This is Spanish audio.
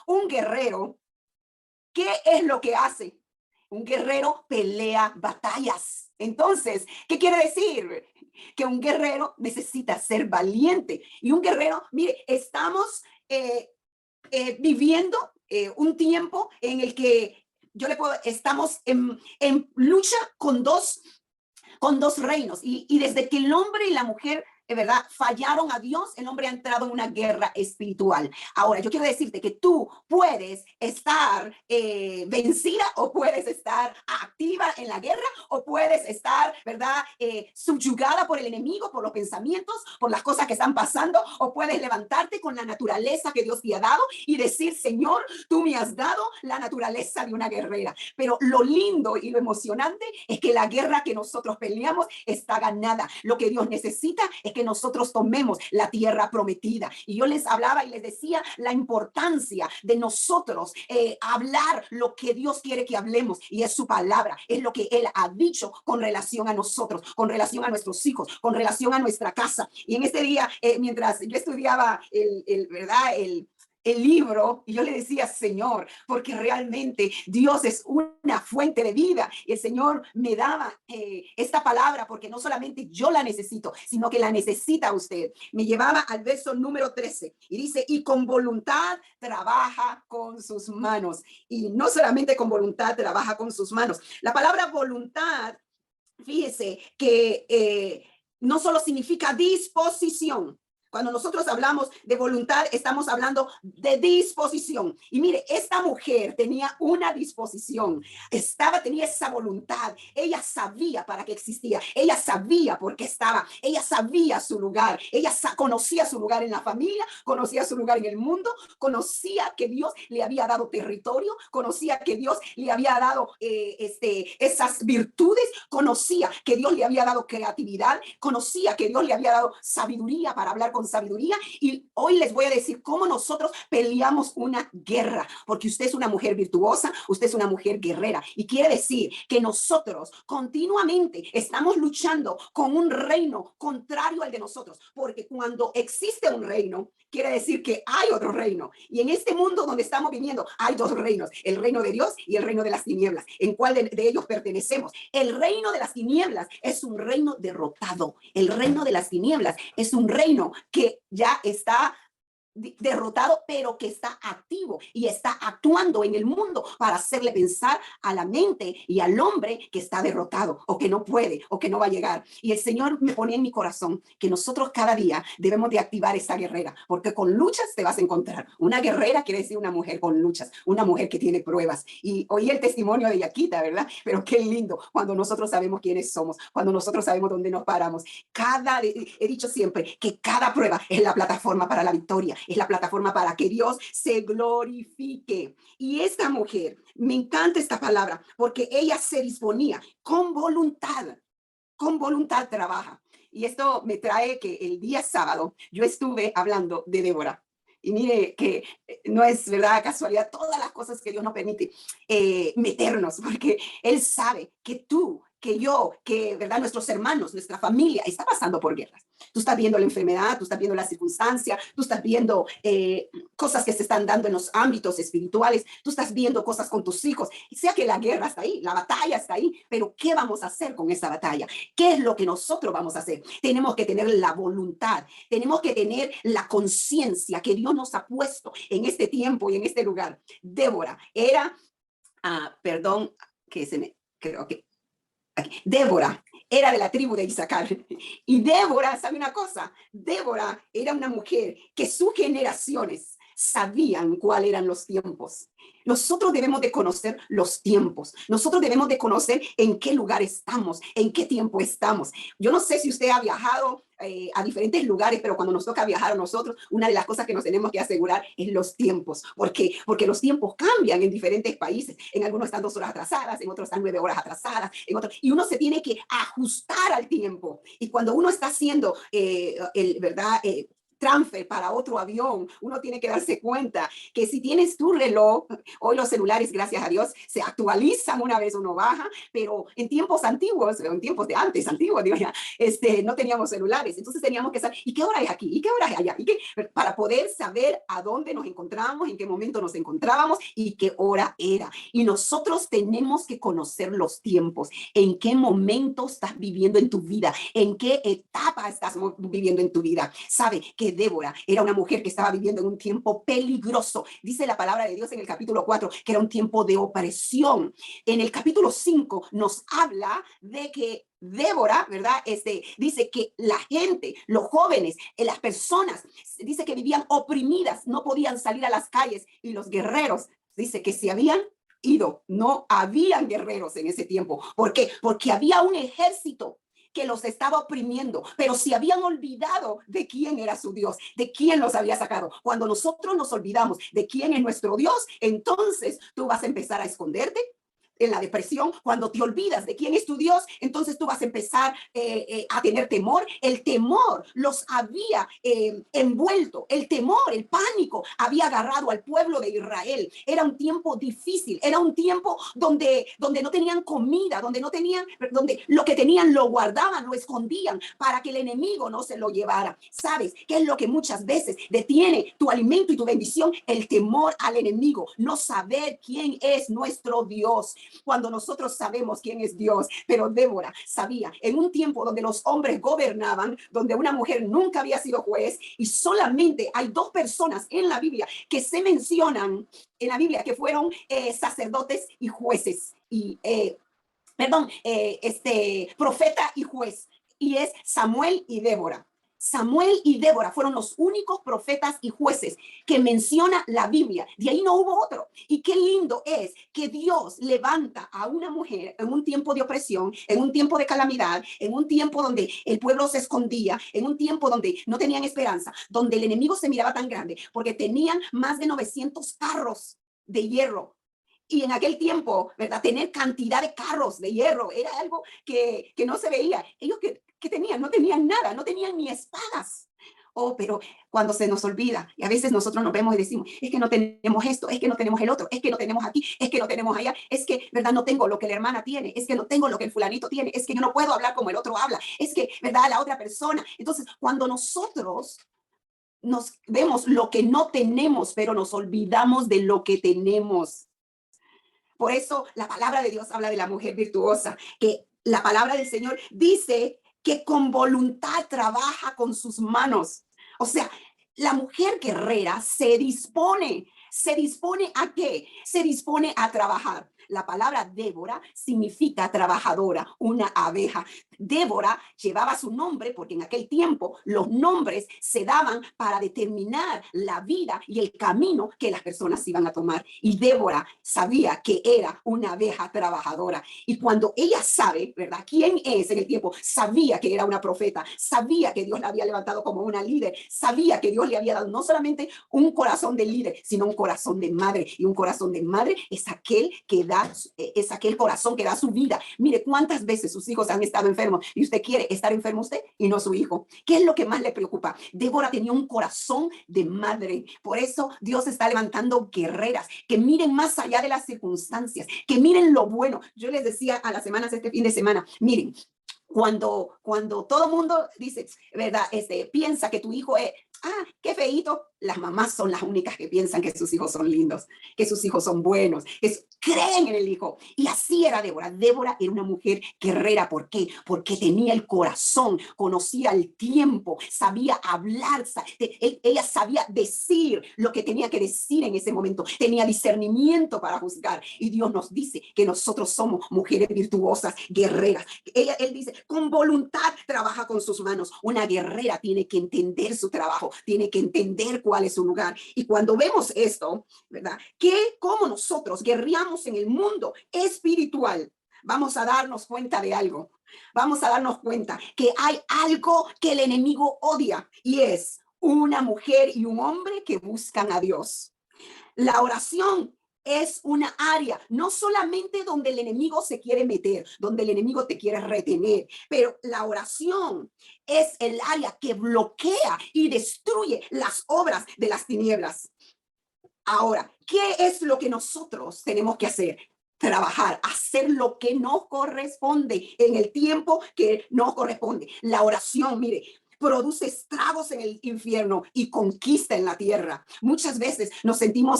un guerrero, ¿qué es lo que hace? Un guerrero pelea batallas. Entonces, ¿qué quiere decir? Que un guerrero necesita ser valiente. Y un guerrero, mire, estamos viviendo un tiempo en el que estamos en lucha con dos reinos. Y desde que el hombre y la mujer, ¿verdad?, fallaron a Dios, el hombre ha entrado en una guerra espiritual. Ahora, yo quiero decirte que tú puedes estar vencida o puedes estar activa en la guerra o puedes estar, ¿verdad?, subyugada por el enemigo, por los pensamientos, por las cosas que están pasando, o puedes levantarte con la naturaleza que Dios te ha dado y decir, Señor, tú me has dado la naturaleza de una guerrera. Pero lo lindo y lo emocionante es que la guerra que nosotros peleamos está ganada. Lo que Dios necesita es que nosotros tomemos la tierra prometida. Y yo les hablaba y les decía la importancia de nosotros hablar lo que Dios quiere que hablemos, y es su palabra, es lo que Él ha dicho con relación a nosotros, con relación a nuestros hijos, con relación a nuestra casa. Y en este día, mientras yo estudiaba ¿verdad?, el libro, y yo le decía, Señor, porque realmente Dios es una fuente de vida, y el Señor me daba esta palabra porque no solamente yo la necesito, sino que la necesita usted. Me llevaba al verso número 13 y dice, y con voluntad trabaja con sus manos. Y no solamente con voluntad trabaja con sus manos. La palabra voluntad, fíjese que no solo significa disposición. Cuando nosotros hablamos de voluntad, estamos hablando de disposición. Y mire, esta mujer tenía una disposición, tenía esa voluntad. Ella sabía para qué existía, ella sabía por qué estaba, ella sabía su lugar, ella conocía su lugar en la familia, conocía su lugar en el mundo, conocía que Dios le había dado territorio, conocía que Dios le había dado esas virtudes, conocía que Dios le había dado creatividad, conocía que Dios le había dado sabiduría para hablar con sabiduría. Y hoy les voy a decir cómo nosotros peleamos una guerra, porque usted es una mujer virtuosa, usted es una mujer guerrera, y quiere decir que nosotros continuamente estamos luchando con un reino contrario al de nosotros, porque cuando existe un reino, quiere decir que hay otro reino, y en este mundo donde estamos viviendo hay dos reinos, el reino de Dios y el reino de las tinieblas. ¿En cuál de ellos pertenecemos? El reino de las tinieblas es un reino derrotado. El reino de las tinieblas es un reino que ya está derrotado, pero que está activo y está actuando en el mundo para hacerle pensar a la mente y al hombre que está derrotado o que no puede o que no va a llegar. Y el Señor me pone en mi corazón que nosotros cada día debemos de activar esa guerrera, porque con luchas te vas a encontrar. Una guerrera quiere decir una mujer con luchas, una mujer que tiene pruebas. Y oí el testimonio de Yaquita, ¿verdad? Pero qué lindo cuando nosotros sabemos quiénes somos, cuando nosotros sabemos dónde nos paramos. He dicho siempre que cada prueba es la plataforma para la victoria, es la plataforma para que Dios se glorifique. Y esta mujer, me encanta esta palabra, porque ella se disponía con voluntad trabaja. Y esto me trae que el día sábado yo estuve hablando de Débora. Y mire que no es verdad casualidad todas las cosas que Dios nos permite meternos, porque Él sabe que tú, que yo, que verdad nuestros hermanos, nuestra familia está pasando por guerras. Tú estás viendo la enfermedad, tú estás viendo la circunstancia, tú estás viendo cosas que se están dando en los ámbitos espirituales, tú estás viendo cosas con tus hijos. Y sea que la guerra está ahí, la batalla está ahí, pero ¿qué vamos a hacer con esa batalla? ¿Qué es lo que nosotros vamos a hacer? Tenemos que tener la voluntad, tenemos que tener la conciencia que Dios nos ha puesto en este tiempo y en este lugar. Débora era, perdón, que se me, creo que Débora era de la tribu de Isaacar. Y Débora, ¿sabe una cosa? Débora era una mujer que sus generaciones sabían cuáles eran los tiempos. Nosotros debemos de conocer los tiempos. Nosotros debemos de conocer en qué lugar estamos, en qué tiempo estamos. Yo no sé si usted ha viajado a diferentes lugares, pero cuando nos toca viajar a nosotros, una de las cosas que nos tenemos que asegurar es los tiempos. ¿Por qué? Porque los tiempos cambian en diferentes países. En algunos están 2 horas atrasadas, en otros están 9 horas atrasadas, en otros, y uno se tiene que ajustar al tiempo. Y cuando uno está haciendo, ¿verdad? transfer para otro avión. Uno tiene que darse cuenta que si tienes tu reloj, hoy los celulares, gracias a Dios, se actualizan una vez uno baja, pero en tiempos antiguos, en tiempos de antes, antiguos, digo ya, no teníamos celulares, entonces teníamos que saber, ¿y qué hora es aquí? ¿Y qué hora es allá? ¿Y qué? Para poder saber a dónde nos encontramos, en qué momento nos encontrábamos y qué hora era. Y nosotros tenemos que conocer los tiempos, en qué momento estás viviendo en tu vida, en qué etapa estás viviendo en tu vida. Sabe que Débora era una mujer que estaba viviendo en un tiempo peligroso. Dice la palabra de Dios en el capítulo 4 que era un tiempo de opresión. En el capítulo 5 nos habla de que Débora, ¿verdad? Dice que la gente, los jóvenes, las personas, dice que vivían oprimidas, no podían salir a las calles y los guerreros, dice que se habían ido, no habían guerreros en ese tiempo. ¿Por qué? Porque había un ejército que los estaba oprimiendo, pero se habían olvidado de quién era su Dios, de quién los había sacado. Cuando nosotros nos olvidamos de quién es nuestro Dios, entonces tú vas a empezar a esconderte en la depresión. Cuando te olvidas de quién es tu Dios, entonces tú vas a empezar a tener temor. El temor los había envuelto, el temor, el pánico había agarrado al pueblo de Israel. Era un tiempo difícil, era un tiempo donde no tenían comida, donde lo que tenían lo guardaban, lo escondían para que el enemigo no se lo llevara. ¿Sabes qué es lo que muchas veces detiene tu alimento y tu bendición? El temor al enemigo, no saber quién es nuestro Dios. Cuando nosotros sabemos quién es Dios, pero Débora sabía en un tiempo donde los hombres gobernaban, donde una mujer nunca había sido juez, y solamente hay dos personas en la Biblia que se mencionan en la Biblia que fueron sacerdotes y jueces, y profeta y juez, y es Samuel y Débora. Samuel y Débora fueron los únicos profetas y jueces que menciona la Biblia. De ahí no hubo otro. Y qué lindo es que Dios levanta a una mujer en un tiempo de opresión, en un tiempo de calamidad, en un tiempo donde el pueblo se escondía, en un tiempo donde no tenían esperanza, donde el enemigo se miraba tan grande, porque tenían más de 900 carros de hierro. Y en aquel tiempo, ¿verdad? Tener cantidad de carros de hierro era algo que no se veía. Ellos que tenían, no tenían nada, no tenían ni espadas. Oh, pero cuando se nos olvida, y a veces nosotros nos vemos y decimos, es que no tenemos esto, es que no tenemos el otro, es que no tenemos aquí, es que no tenemos allá, es que, ¿verdad? No tengo lo que la hermana tiene, es que no tengo lo que el fulanito tiene, es que yo no puedo hablar como el otro habla, es que, ¿verdad? La otra persona. Entonces, cuando nosotros nos vemos lo que no tenemos, pero nos olvidamos de lo que tenemos. Por eso la palabra de Dios habla de la mujer virtuosa, que la palabra del Señor dice que con voluntad trabaja con sus manos. O sea, la mujer guerrera ¿se dispone a qué? Se dispone a trabajar. La palabra Débora significa trabajadora, una abeja. Débora llevaba su nombre porque en aquel tiempo los nombres se daban para determinar la vida y el camino que las personas iban a tomar. Y Débora sabía que era una abeja trabajadora. Y cuando ella sabe, ¿verdad? ¿Quién es en el tiempo? Sabía que era una profeta, sabía que Dios la había levantado como una líder, sabía que Dios le había dado no solamente un corazón de líder, sino un corazón de madre. Y un corazón de madre es aquel corazón que da su vida. Mire cuántas veces sus hijos han estado enfermos y usted quiere estar enfermo usted y no su hijo. ¿Qué es lo que más le preocupa? Débora tenía un corazón de madre. Por eso Dios está levantando guerreras que miren más allá de las circunstancias, que miren lo bueno. Yo les decía a las semanas, este fin de semana, miren, cuando todo el mundo dice, ¿verdad? Piensa que tu hijo es, qué feíto. Las mamás son las únicas que piensan que sus hijos son lindos, que sus hijos son buenos, que creen en el hijo. Y así era Débora. Débora era una mujer guerrera. ¿Por qué? Porque tenía el corazón, conocía el tiempo, sabía hablar, ella sabía decir lo que tenía que decir en ese momento, tenía discernimiento para juzgar. Y Dios nos dice que nosotros somos mujeres virtuosas, guerreras. Él dice, con voluntad trabaja con sus manos. Una guerrera tiene que entender su trabajo, tiene que entender cuál es su lugar. Y cuando vemos esto, ¿verdad? Cómo nosotros guerreamos en el mundo espiritual, vamos a darnos cuenta de algo. Vamos a darnos cuenta que hay algo que el enemigo odia y es una mujer y un hombre que buscan a Dios. La oración es una área, no solamente donde el enemigo se quiere meter, donde el enemigo te quiere retener, pero la oración es el área que bloquea y destruye las obras de las tinieblas. Ahora, ¿qué es lo que nosotros tenemos que hacer? Trabajar, hacer lo que nos corresponde en el tiempo que nos corresponde. La oración, mire, produce estragos en el infierno y conquista en la tierra. Muchas veces nos sentimos